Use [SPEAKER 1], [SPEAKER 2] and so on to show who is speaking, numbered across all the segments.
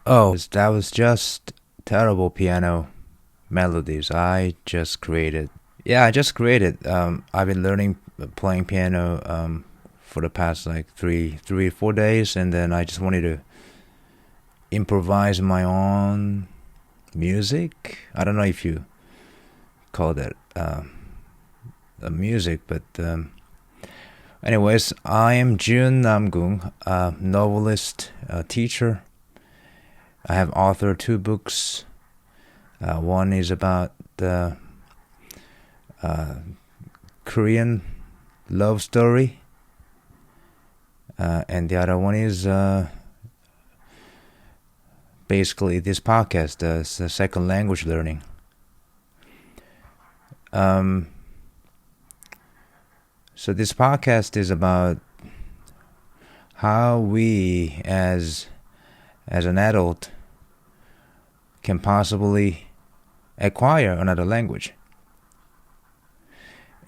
[SPEAKER 1] Oh, that was just terrible piano melodies I just created. Yeah, I just created. I've been learning playing piano for the past like 4 days, and then I just wanted to improvise my own music. I don't know if you call that a music, but anyways, I am Jun Namgung, a novelist, a teacher. I have authored two books. One is about the Korean love story, and the other one is basically this podcast, the second language learning. Um, so this podcast is about how we, as an adult, can possibly acquire another language,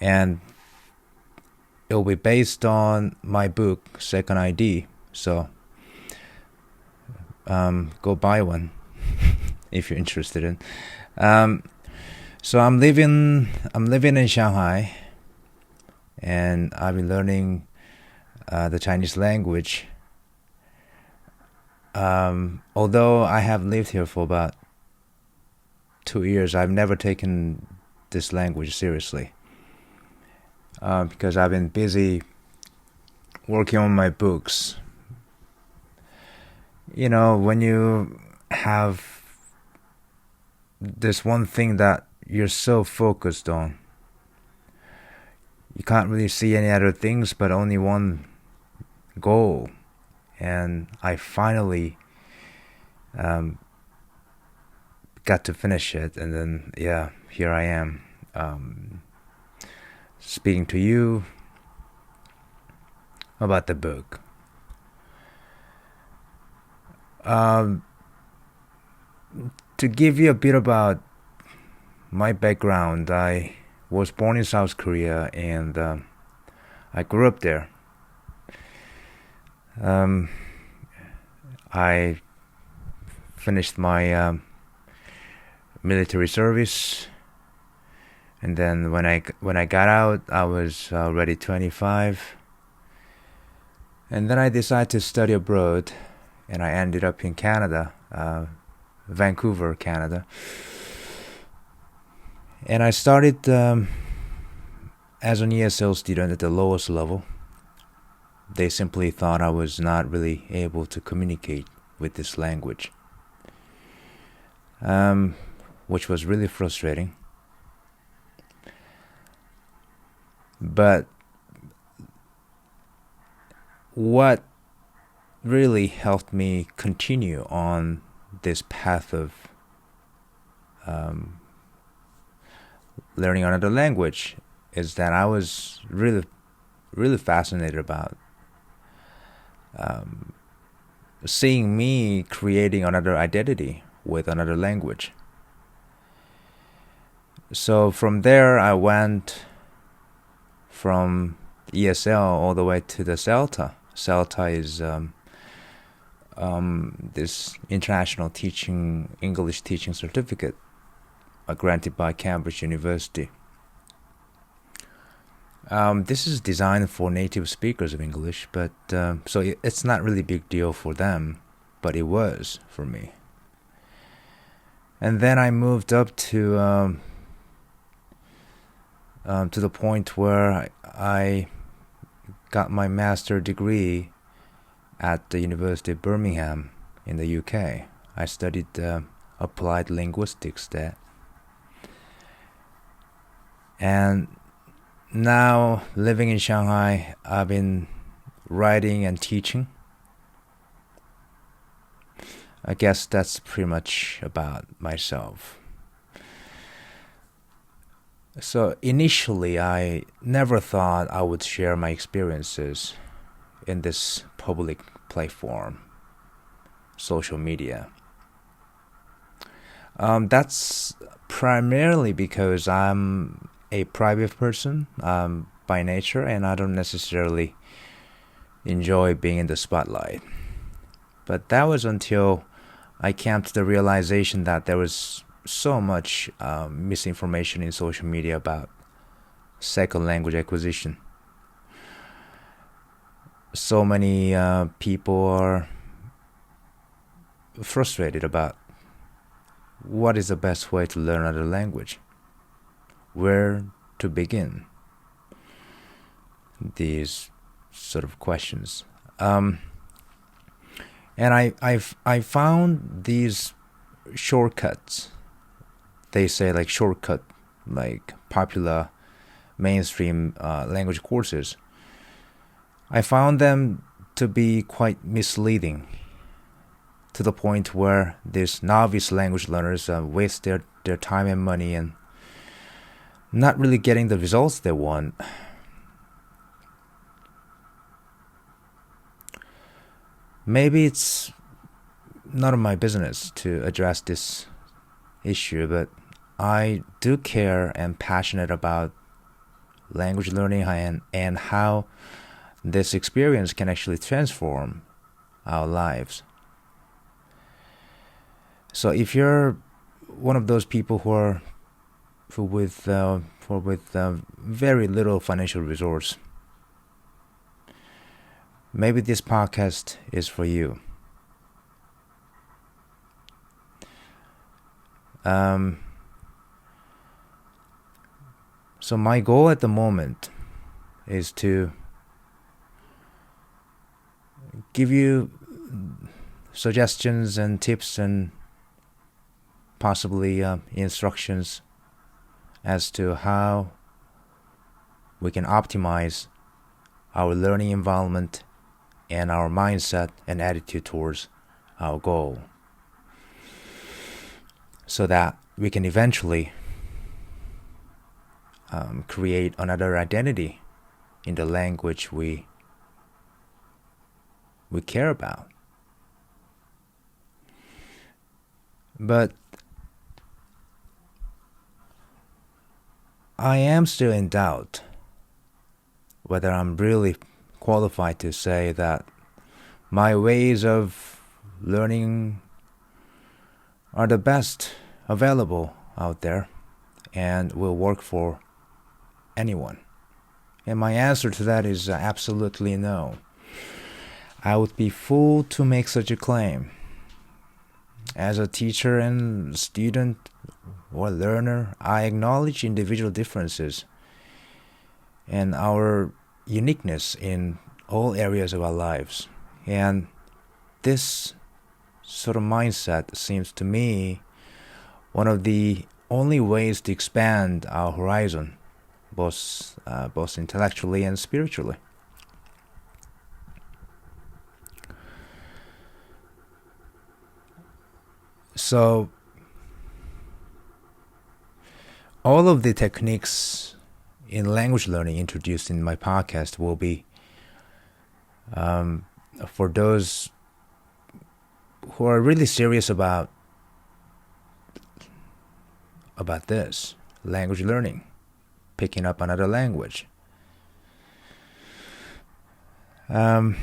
[SPEAKER 1] and it will be based on my book Second ID. So go buy one if you're interested in. So I'm living in Shanghai, and I've been learning the Chinese language. Although I have lived here for about 2 years, I've never taken this language seriously because I've been busy working on my books. You know, when you have this one thing that you're so focused on, you can't really see any other things but only one goal. And I finally got to finish it, and then here I am speaking to you about the book. To give you a bit about my background, I was born in South Korea, and I grew up there. I finished my military service, and then when I got out, I was already 25, and then I decided to study abroad, and I ended up in Canada, Vancouver, Canada, and I started as an ESL student at the lowest level. They simply thought I was not really able to communicate with this language, which was really frustrating. But what really helped me continue on this path of learning another language is that I was really fascinated about seeing me creating another identity with another language. So from there, I went from ESL all the way to the CELTA. CELTA is this international English teaching certificate granted by Cambridge University. This is designed for native speakers of English, but so it's not really a big deal for them, but it was for me. And then I moved up to the point where I got my master's degree at the University of Birmingham in the UK. I studied applied linguistics there. And now, living in Shanghai, I've been writing and teaching. I guess that's pretty much about myself. So initially, I never thought I would share my experiences in this public platform, social media. That's primarily because I'm a private person by nature, and I don't necessarily enjoy being in the spotlight. But that was until I came to the realization that there was so much misinformation in social media about second language acquisition. So many people are frustrated about what is the best way to learn another language, where to begin, these sort of questions. And I found these shortcuts. They say like shortcut, like popular mainstream language courses. I found them to be quite misleading, to the point where these novice language learners waste their time and money and not really getting the results they want. Maybe it's none of my business to address this issue, but I do care and passionate about language learning and how this experience can actually transform our lives. So if you're one of those people who with very little financial resource, maybe this podcast is for you. So my goal at the moment is to give you suggestions and tips and possibly instructions as to how we can optimize our learning environment and our mindset and attitude towards our goal, so that we can eventually create another identity in the language we care about. But I am still in doubt whether I'm really qualified to say that my ways of learning are the best available out there and will work for anyone. And my answer to that is absolutely no. I would be fool to make such a claim. As a teacher and student or learner, I acknowledge individual differences and our uniqueness in all areas of our lives. And this sort of mindset seems to me one of the only ways to expand our horizon, both intellectually and spiritually. So all of the techniques in language learning introduced in my podcast will be for those who are really serious about this language learning, picking up another language. I'm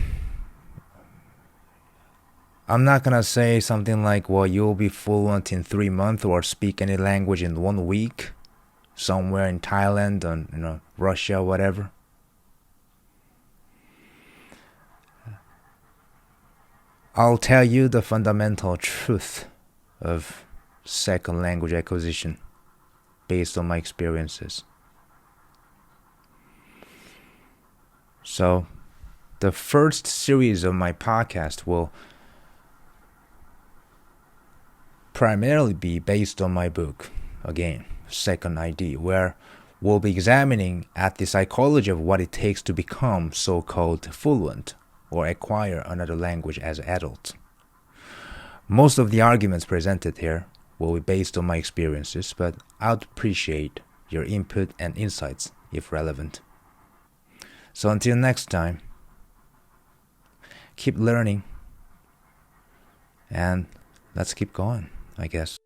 [SPEAKER 1] not gonna say something like, well, you'll be fluent in 3 months or speak any language in 1 week somewhere in Thailand or Russia, whatever. I'll tell you the fundamental truth of second language acquisition based on my experiences. So the first series of my podcast will primarily be based on my book, again, Second ID, where we'll be examining at the psychology of what it takes to become so-called fluent or acquire another language as adults. Most of the arguments presented here will be based on my experiences, but I'd appreciate your input and insights if relevant. So until next time, keep learning and let's keep going, I guess.